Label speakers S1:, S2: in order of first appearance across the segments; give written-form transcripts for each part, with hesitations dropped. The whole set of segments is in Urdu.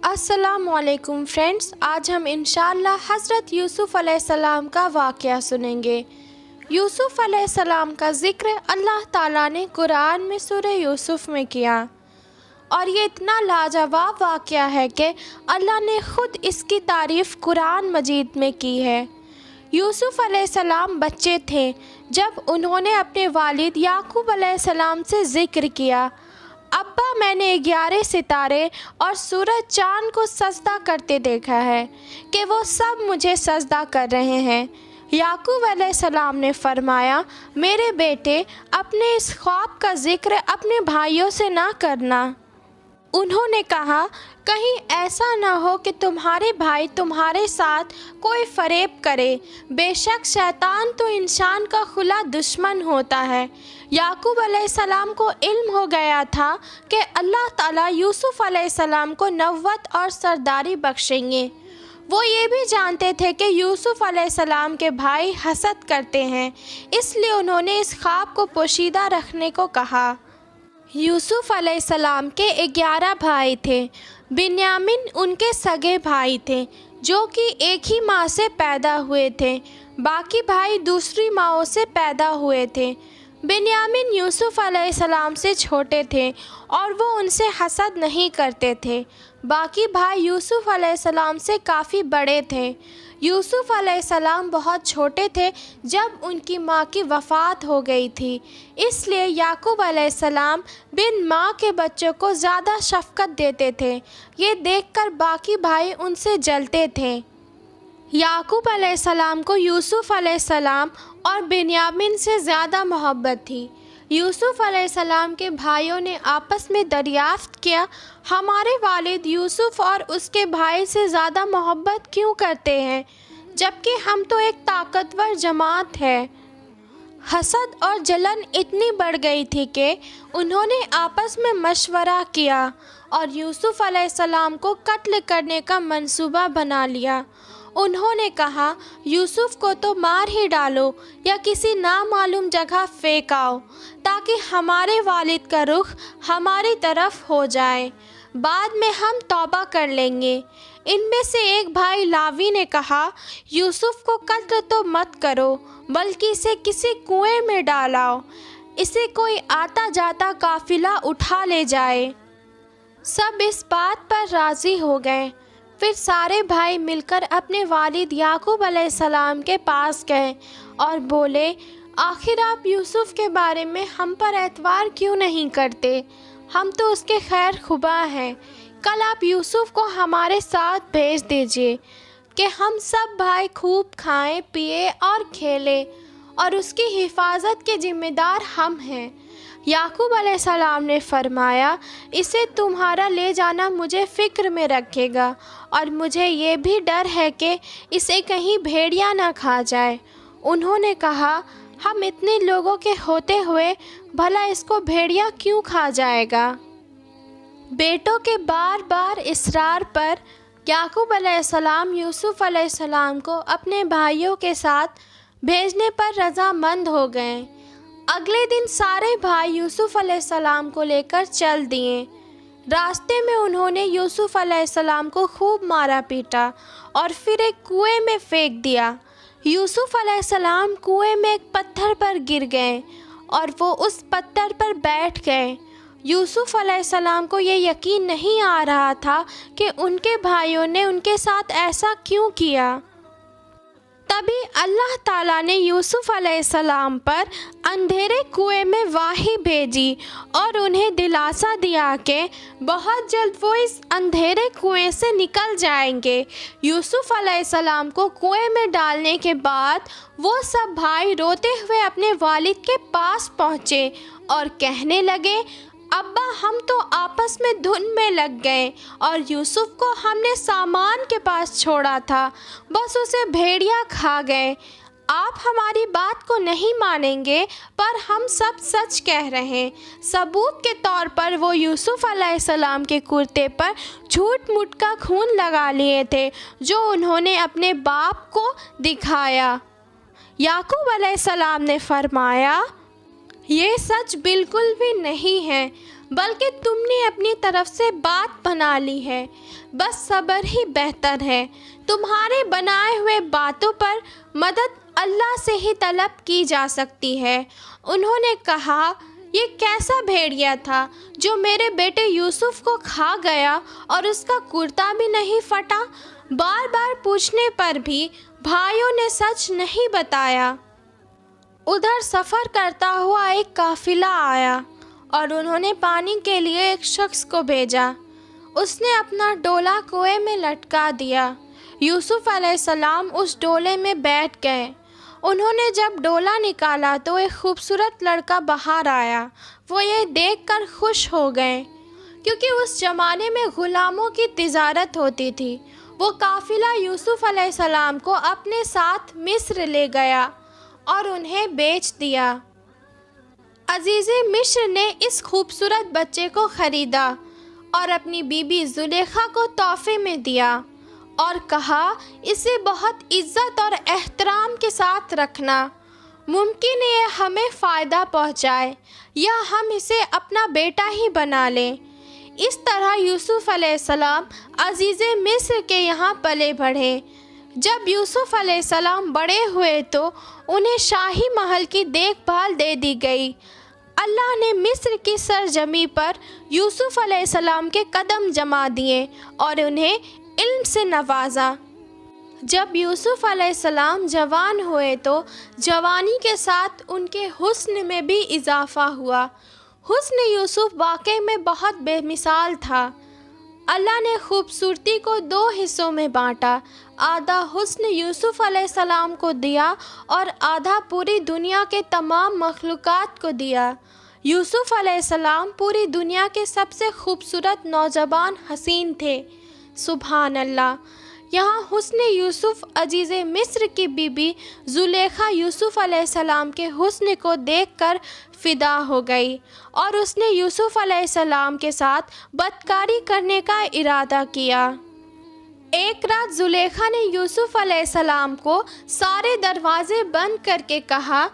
S1: السلام علیکم فرینڈز، آج ہم انشاءاللہ حضرت یوسف علیہ السلام کا واقعہ سنیں گے۔ یوسف علیہ السلام کا ذکر اللہ تعالیٰ نے قرآن میں سورہ یوسف میں کیا، اور یہ اتنا لاجواب واقعہ ہے کہ اللہ نے خود اس کی تعریف قرآن مجید میں کی ہے۔ یوسف علیہ السلام بچے تھے جب انہوں نے اپنے والد یعقوب علیہ السلام سے ذکر کیا، ابا میں نے 11 ستارے اور سورج چاند کو سجدہ کرتے دیکھا ہے کہ وہ سب مجھے سجدہ کر رہے ہیں۔ یعقوب علیہ السلام نے فرمایا، میرے بیٹے، اپنے اس خواب کا ذکر اپنے بھائیوں سے نہ کرنا۔ انہوں نے کہا، کہیں ایسا نہ ہو کہ تمہارے بھائی تمہارے ساتھ کوئی فریب کرے، بے شک شیطان تو انسان کا کھلا دشمن ہوتا ہے۔ یعقوب علیہ السلام کو علم ہو گیا تھا کہ اللہ تعالیٰ یوسف علیہ السلام کو نبوت اور سرداری بخشیں گے۔ وہ یہ بھی جانتے تھے کہ یوسف علیہ السلام کے بھائی حسد کرتے ہیں، اس لیے انہوں نے اس خواب کو پوشیدہ رکھنے کو کہا۔ یوسف علیہ السلام کے 11 بھائی تھے۔ بنیامین ان کے سگے بھائی تھے جو کہ ایک ہی ماں سے پیدا ہوئے تھے، باقی بھائی دوسری ماؤں سے پیدا ہوئے تھے۔ بنیامین یوسف علیہ السلام سے چھوٹے تھے اور وہ ان سے حسد نہیں کرتے تھے، باقی بھائی یوسف علیہ السلام سے کافی بڑے تھے۔ یوسف علیہ السلام بہت چھوٹے تھے جب ان کی ماں کی وفات ہو گئی تھی، اس لیے یعقوب علیہ السلام بن ماں کے بچوں کو زیادہ شفقت دیتے تھے۔ یہ دیکھ کر باقی بھائی ان سے جلتے تھے۔ یعقوب علیہ السلام کو یوسف علیہ السلام اور بنیامین سے زیادہ محبت تھی۔ یوسف علیہ السلام کے بھائیوں نے آپس میں دریافت کیا، ہمارے والد یوسف اور اس کے بھائی سے زیادہ محبت کیوں کرتے ہیں، جبکہ ہم تو ایک طاقتور جماعت ہے۔ حسد اور جلن اتنی بڑھ گئی تھی کہ انہوں نے آپس میں مشورہ کیا اور یوسف علیہ السلام کو قتل کرنے کا منصوبہ بنا لیا۔ انہوں نے کہا، یوسف کو تو مار ہی ڈالو یا کسی نامعلوم جگہ پھینک آؤ تاکہ ہمارے والد کا رخ ہماری طرف ہو جائے، بعد میں ہم توبہ کر لیں گے۔ ان میں سے ایک بھائی لاوی نے کہا، یوسف کو قتل تو مت کرو بلکہ اسے کسی کنویں میں ڈالاؤ، اسے کوئی آتا جاتا قافلہ اٹھا لے جائے۔ سب اس بات پر راضی ہو گئے۔ پھر سارے بھائی مل کر اپنے والد یعقوب علیہ السلام کے پاس گئے اور بولے، آخر آپ یوسف کے بارے میں ہم پر اعتبار کیوں نہیں کرتے؟ ہم تو اس کے خیر خواہ ہیں۔ کل آپ یوسف کو ہمارے ساتھ بھیج دیجیے کہ ہم سب بھائی خوب کھائیں پیئیں اور کھیلیں، اور اس کی حفاظت کے ذمہ دار ہم ہیں۔ یعقوب علیہ السلام نے فرمایا، اسے تمہارا لے جانا مجھے فکر میں رکھے گا، اور مجھے یہ بھی ڈر ہے کہ اسے کہیں بھیڑیا نہ کھا جائے۔ انہوں نے کہا، ہم اتنے لوگوں کے ہوتے ہوئے بھلا اس کو بھیڑیا کیوں کھا جائے گا؟ بیٹوں کے بار بار اصرار پر یعقوب علیہ السلام یوسف علیہ السلام کو اپنے بھائیوں کے ساتھ بھیجنے پر رضامند ہو گئے۔ اگلے دن سارے بھائی یوسف علیہ السلام کو لے کر چل دیے۔ راستے میں انہوں نے یوسف علیہ السلام کو خوب مارا پیٹا اور پھر ایک کنویں میں پھینک دیا۔ یوسف علیہ السلام کنویں میں ایک پتھر پر گر گئے اور وہ اس پتھر پر بیٹھ گئے۔ یوسف علیہ السلام کو یہ یقین نہیں آ رہا تھا کہ ان کے بھائیوں نے ان کے ساتھ ایسا کیوں کیا۔ تبھی اللہ تعالیٰ نے یوسف علیہ السلام پر اندھیرے کنویں میں واہی بھیجی اور انہیں دلاسا دیا کہ بہت جلد وہ اس اندھیرے کنویں سے نکل جائیں گے۔ یوسف علیہ السلام کو کنویں میں ڈالنے کے بعد وہ سب بھائی روتے ہوئے اپنے والد کے پاس پہنچے اور کہنے لگے، ابا ہم تو آپس میں دھن میں لگ گئے اور یوسف کو ہم نے سامان کے پاس چھوڑا تھا، بس اسے بھیڑیا کھا گئے۔ آپ ہماری بات کو نہیں مانیں گے پر ہم سب سچ کہہ رہے ہیں۔ ثبوت کے طور پر وہ یوسف علیہ السلام کے کرتے پر جھوٹ موٹ کا خون لگا لیے تھے جو انہوں نے اپنے باپ کو دکھایا۔ یعقوب علیہ السلام نے فرمایا، یہ سچ بالکل بھی نہیں ہے۔ بلکہ تم نے اپنی طرف سے بات بنا لی ہے، بس صبر ہی بہتر ہے۔ تمہارے بنائے ہوئے باتوں پر مدد اللہ سے ہی طلب کی جا سکتی ہے۔ انہوں نے کہا، یہ کیسا بھیڑیا تھا جو میرے بیٹے یوسف کو کھا گیا اور اس کا کرتا بھی نہیں پھٹا؟ بار بار پوچھنے پر بھی بھائیوں نے سچ نہیں بتایا۔ ادھر سفر کرتا ہوا ایک قافلہ آیا اور انہوں نے پانی کے لیے ایک شخص کو بھیجا۔ اس نے اپنا ڈولا کنویں میں لٹکا دیا۔ یوسف علیہ السلام اس ڈولے میں بیٹھ گئے۔ انہوں نے جب ڈولا نکالا تو ایک خوبصورت لڑکا باہر آیا۔ وہ یہ دیکھ کر خوش ہو گئے، کیونکہ اس زمانے میں غلاموں کی تجارت ہوتی تھی۔ وہ قافلہ یوسف علیہ السلام کو اپنے ساتھ مصر لے گیا اور انہیں بیچ دیا۔ عزیز مصر نے اس خوبصورت بچے کو خریدا اور اپنی بیوی زلیخا کو تحفے میں دیا اور کہا، اسے بہت عزت اور احترام کے ساتھ رکھنا، ممکن ہے یہ ہمیں فائدہ پہنچائے یا ہم اسے اپنا بیٹا ہی بنا لیں۔ اس طرح یوسف علیہ السلام عزیز مصر کے یہاں پلے بڑھے۔ جب یوسف علیہ السلام بڑے ہوئے تو انہیں شاہی محل کی دیکھ بھال دے دی گئی۔ اللہ نے مصر کی سرزمین پر یوسف علیہ السلام کے قدم جما دیے اور انہیں علم سے نوازا۔ جب یوسف علیہ السلام جوان ہوئے تو جوانی کے ساتھ ان کے حسن میں بھی اضافہ ہوا۔ حسن یوسف واقعی میں بہت بے مثال تھا۔ اللہ نے خوبصورتی کو دو حصوں میں بانٹا، آدھا حسن یوسف علیہ السلام کو دیا اور آدھا پوری دنیا کے تمام مخلوقات کو دیا۔ یوسف علیہ السلام پوری دنیا کے سب سے خوبصورت نوجوان حسین تھے۔ سبحان اللہ! یہاں حسن یوسف عزیز مصر کی بیوی زلیخا یوسف علیہ السلام کے حسن کو دیکھ کر فدا ہو گئی اور اس نے یوسف علیہ السلام کے ساتھ بدکاری کرنے کا ارادہ کیا۔ ایک رات زلیخا نے یوسف علیہ السلام کو سارے دروازے بند کر کے کہا،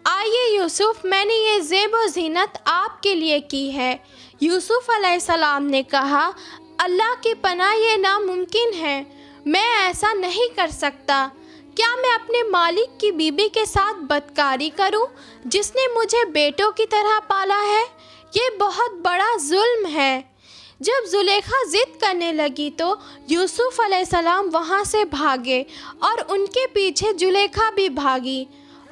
S1: آئیے یوسف، میں نے یہ زیب و زینت آپ کے لیے کی ہے۔ یوسف علیہ السلام نے کہا، اللہ کی پناہ، یہ ناممکن ہے، میں ایسا نہیں کر سکتا۔ کیا میں اپنے مالک کی بیوی کے ساتھ بدکاری کروں جس نے مجھے بیٹوں کی طرح پالا ہے؟ یہ بہت بڑا ظلم ہے۔ جب زلیخا ضد کرنے لگی تو یوسف علیہ السلام وہاں سے بھاگے اور ان کے پیچھے زلیخا بھی بھاگی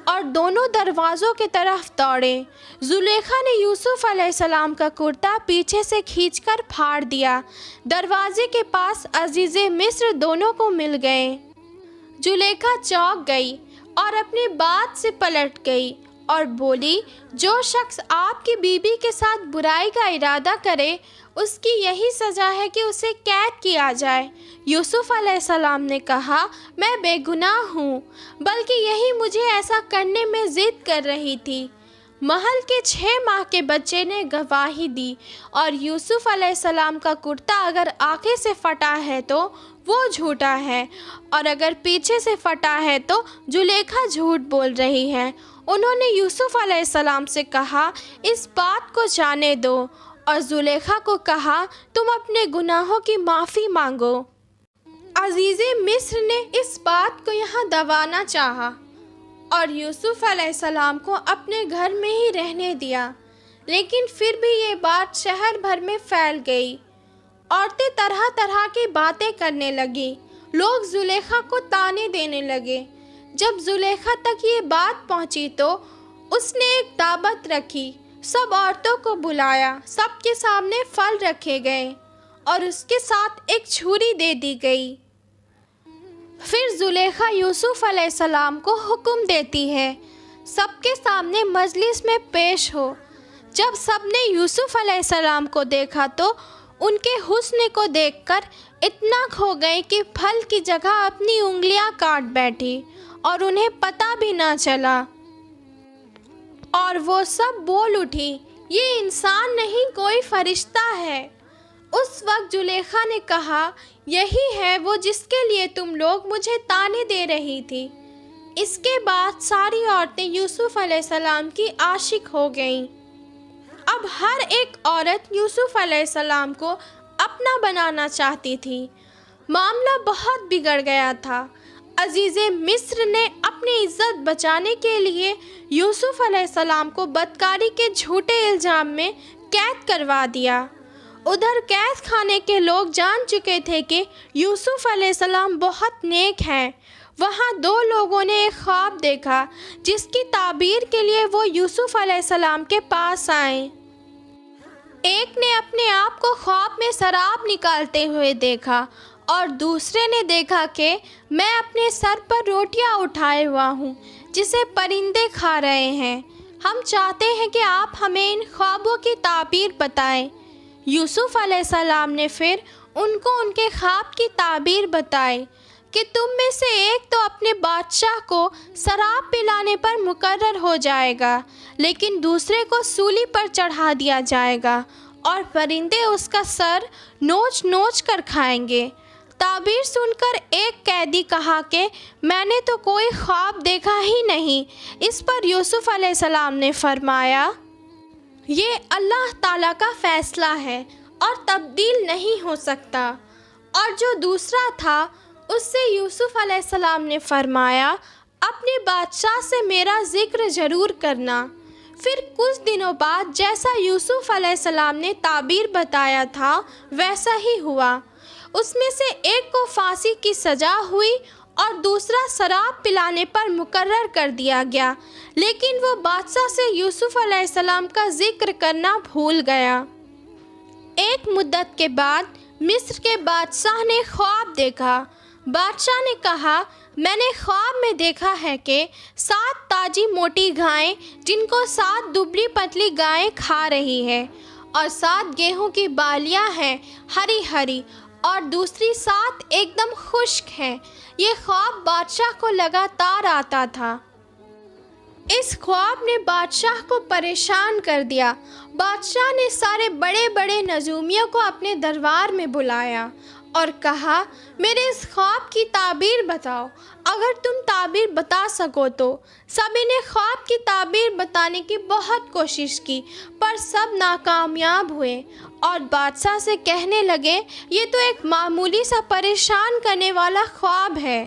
S1: اور دونوں دروازوں کی طرف دوڑے۔ زلیخا نے یوسف علیہ السلام کا کرتا پیچھے سے کھینچ کر پھاڑ دیا۔ دروازے کے پاس عزیز مصر دونوں کو مل گئے۔ زلیخا چونک گئی اور اپنی بات سے پلٹ گئی اور بولی، جو شخص آپ کی بیوی کے ساتھ برائی کا ارادہ کرے اس کی یہی سزا ہے کہ اسے قید کیا جائے۔ یوسف علیہ السلام نے کہا، میں بے گناہ ہوں، بلکہ یہی مجھے ایسا کرنے میں ضد کر رہی تھی۔ محل کے 6 ماہ کے بچے نے گواہی دی اور یوسف علیہ السلام کا کرتا اگر آگے سے پھٹا ہے تو وہ جھوٹا ہے اور اگر پیچھے سے پھٹا ہے تو زلیخا جھوٹ بول رہی ہے۔ انہوں نے یوسف علیہ السلام سے کہا، اس بات کو جانے دو، اور زلیخا کو کہا، تم اپنے گناہوں کی معافی مانگو۔ عزیز مصر نے اس بات کو یہاں دبانا چاہا اور یوسف علیہ السلام کو اپنے گھر میں ہی رہنے دیا، لیکن پھر بھی یہ بات شہر بھر میں پھیل گئی۔ عورتیں طرح طرح کی باتیں کرنے لگیں، لوگ زلیخا کو طعنے دینے لگے۔ جب زلیخا تک یہ بات پہنچی تو اس نے ایک دعوت رکھی، سب عورتوں کو بلایا، سب کے سامنے پھل رکھے گئے اور اس کے ساتھ ایک چھری دے دی گئی۔ پھر زلیخا یوسف علیہ السلام کو حکم دیتی ہے، سب کے سامنے مجلس میں پیش ہو۔ جب سب نے یوسف علیہ السلام کو دیکھا تو ان کے حسن کو دیکھ کر اتنا کھو گئے کہ پھل کی جگہ اپنی انگلیاں کاٹ بیٹھی اور انہیں پتہ بھی نہ چلا، اور وہ سب بول اٹھی، یہ انسان نہیں، کوئی فرشتہ ہے۔ اس وقت زلیخا نے کہا، یہی ہے وہ جس کے لیے تم لوگ مجھے طعنے دے رہی تھی۔ اس کے بعد ساری عورتیں یوسف علیہ السلام کی عاشق ہو گئیں۔ اب ہر ایک عورت یوسف علیہ السلام کو اپنا بنانا چاہتی تھی۔ معاملہ بہت بگڑ گیا تھا۔ عزیز مصر نے اپنی عزت بچانے کے لیے یوسف علیہ السلام کو بدکاری کے جھوٹے الزام میں قید کروا دیا۔ ادھر قید خانے کے لوگ جان چکے تھے کہ یوسف علیہ السلام بہت نیک ہیں۔ وہاں دو لوگوں نے ایک خواب دیکھا جس کی تعبیر کے لیے وہ یوسف علیہ السلام کے پاس آئے۔ ایک نے اپنے آپ کو خواب میں شراب نکالتے ہوئے دیکھا اور دوسرے نے دیکھا کہ میں اپنے سر پر روٹیاں اٹھائے ہوا ہوں جسے پرندے کھا رہے ہیں۔ ہم چاہتے ہیں کہ آپ ہمیں ان خوابوں کی تعبیر بتائیں۔ یوسف علیہ السلام نے پھر ان کو ان کے خواب کی تعبیر بتائی کہ تم میں سے ایک تو اپنے بادشاہ کو شراب پلانے پر مقرر ہو جائے گا، لیکن دوسرے کو سولی پر چڑھا دیا جائے گا اور پرندے اس کا سر نوچ نوچ کر کھائیں گے۔ تعبیر سن کر ایک قیدی کہا کہ میں نے تو کوئی خواب دیکھا ہی نہیں۔ اس پر یوسف علیہ السلام نے فرمایا، یہ اللہ تعالیٰ کا فیصلہ ہے اور تبدیل نہیں ہو سکتا۔ اور جو دوسرا تھا اس سے یوسف علیہ السلام نے فرمایا، اپنے بادشاہ سے میرا ذکر ضرور کرنا۔ پھر کچھ دنوں بعد جیسا یوسف علیہ السلام نے تعبیر بتایا تھا ویسا ہی ہوا۔ اس میں سے ایک کو پھانسی کی سزا ہوئی اور دوسرا شراب پلانے پر مقرر کر دیا گیا، لیکن وہ بادشاہ سے یوسف علیہ السلام کا ذکر کرنا بھول گیا۔ ایک مدت کے بعد مصر کے بادشاہ نے خواب دیکھا۔ بادشاہ نے کہا، میں نے خواب میں دیکھا ہے کہ 7 تازی موٹی گائیں جن کو 7 دبلی پتلی گائیں کھا رہی ہے، اور 7 گیہوں کی بالیاں ہیں ہری ہری، اور دوسری 7 ایک دم خشک ہیں۔ یہ خواب بادشاہ کو لگاتار آتا تھا۔ اس خواب نے بادشاہ کو پریشان کر دیا۔ بادشاہ نے سارے بڑے بڑے نجومیوں کو اپنے دربار میں بلایا اور کہا، میرے اس خواب کی تعبیر بتاؤ، اگر تم تعبیر بتا سکو تو۔ سبھی نے خواب کی تعبیر بتانے کی بہت کوشش کی پر سب ناکامیاب ہوئے اور بادشاہ سے کہنے لگے، یہ تو ایک معمولی سا پریشان کرنے والا خواب ہے۔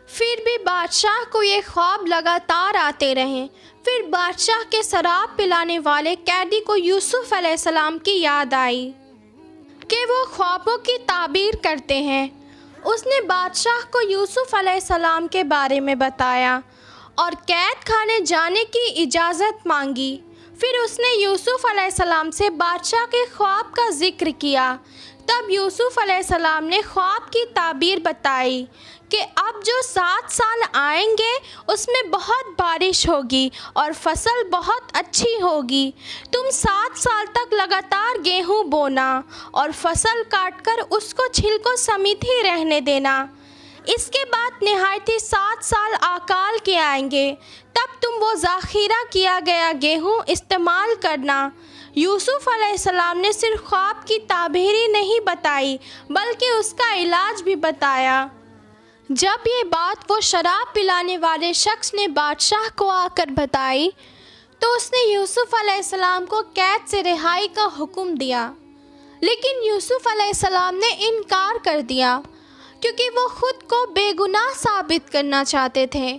S1: پھر بھی بادشاہ کو یہ خواب لگاتار آتے رہے۔ پھر بادشاہ کے شراب پلانے والے قیدی کو یوسف علیہ السلام کی یاد آئی کہ وہ خوابوں کی تعبیر کرتے ہیں۔ اس نے بادشاہ کو یوسف علیہ السلام کے بارے میں بتایا اور قید خانے جانے کی اجازت مانگی۔ پھر اس نے یوسف علیہ السلام سے بادشاہ کے خواب کا ذکر کیا۔ تب یوسف علیہ السلام نے خواب کی تعبیر بتائی کہ اب جو 7 سال آئیں گے اس میں بہت بارش ہوگی اور فصل بہت اچھی ہوگی۔ تم 7 سال تک لگاتار گیہوں بونا اور فصل کاٹ کر اس کو چھلکوں سمیت ہی رہنے دینا۔ اس کے بعد نہایتی 7 سال اکال کے آئیں گے، تب تم وہ ذخیرہ کیا گیا گیہوں استعمال کرنا۔ یوسف علیہ السلام نے صرف خواب کی تعبیر ہی نہیں بتائی بلکہ اس کا علاج بھی بتایا۔ جب یہ بات وہ شراب پلانے والے شخص نے بادشاہ کو آ کر بتائی تو اس نے یوسف علیہ السلام کو قید سے رہائی کا حکم دیا، لیکن یوسف علیہ السلام نے انکار کر دیا کیونکہ وہ خود کو بے گناہ ثابت کرنا چاہتے تھے۔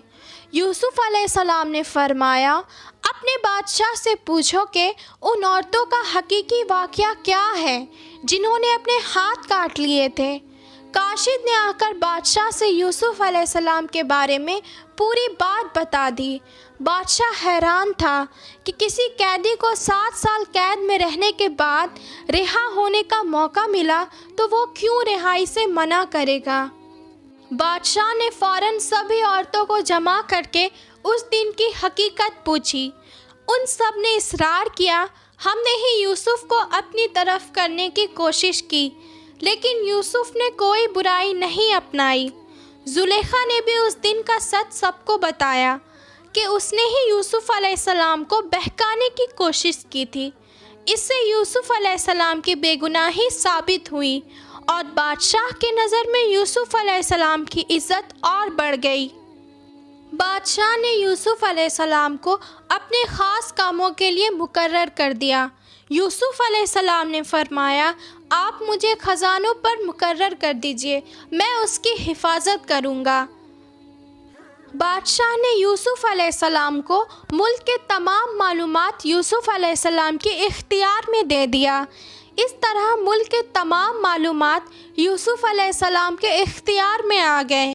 S1: یوسف علیہ السلام نے فرمایا، اپنے بادشاہ سے پوچھو کہ ان عورتوں کا حقیقی واقعہ کیا ہے جنہوں نے اپنے ہاتھ کاٹ لیے تھے۔ کاشد نے آ کر بادشاہ سے یوسف علیہ السلام کے بارے میں پوری بات بتا دی۔ بادشاہ حیران تھا کہ کسی قیدی کو 7 سال قید میں رہنے کے بعد رہا ہونے کا موقع ملا تو وہ کیوں رہائی سے منع کرے گا۔ بادشاہ نے فوراً سبھی عورتوں کو جمع کر کے اس دن کی حقیقت پوچھی۔ ان سب نے اصرار کیا، ہم نے ہی یوسف کو اپنی طرف کرنے کی کوشش کی، لیکن یوسف نے کوئی برائی نہیں اپنائی۔ زلیخا نے بھی اس دن کا سچ سب کو بتایا کہ اس نے ہی یوسف علیہ السلام کو بہکانے کی کوشش کی تھی۔ اس سے یوسف علیہ السلام کی بے گناہی ثابت ہوئی اور بادشاہ کے نظر میں یوسف علیہ السلام کی عزت اور بڑھ گئی۔ بادشاہ نے یوسف علیہ السلام کو اپنے خاص کاموں کے لیے مقرر کر دیا۔ یوسف علیہ السلام نے فرمایا، آپ مجھے خزانوں پر مقرر کر دیجئے، میں اس کی حفاظت کروں گا۔ بادشاہ نے یوسف علیہ السلام کو ملک کے تمام معلومات یوسف علیہ السلام کے اختیار میں دے دیا۔ اس طرح ملک کے تمام معلومات یوسف علیہ السلام کے اختیار میں آ گئے۔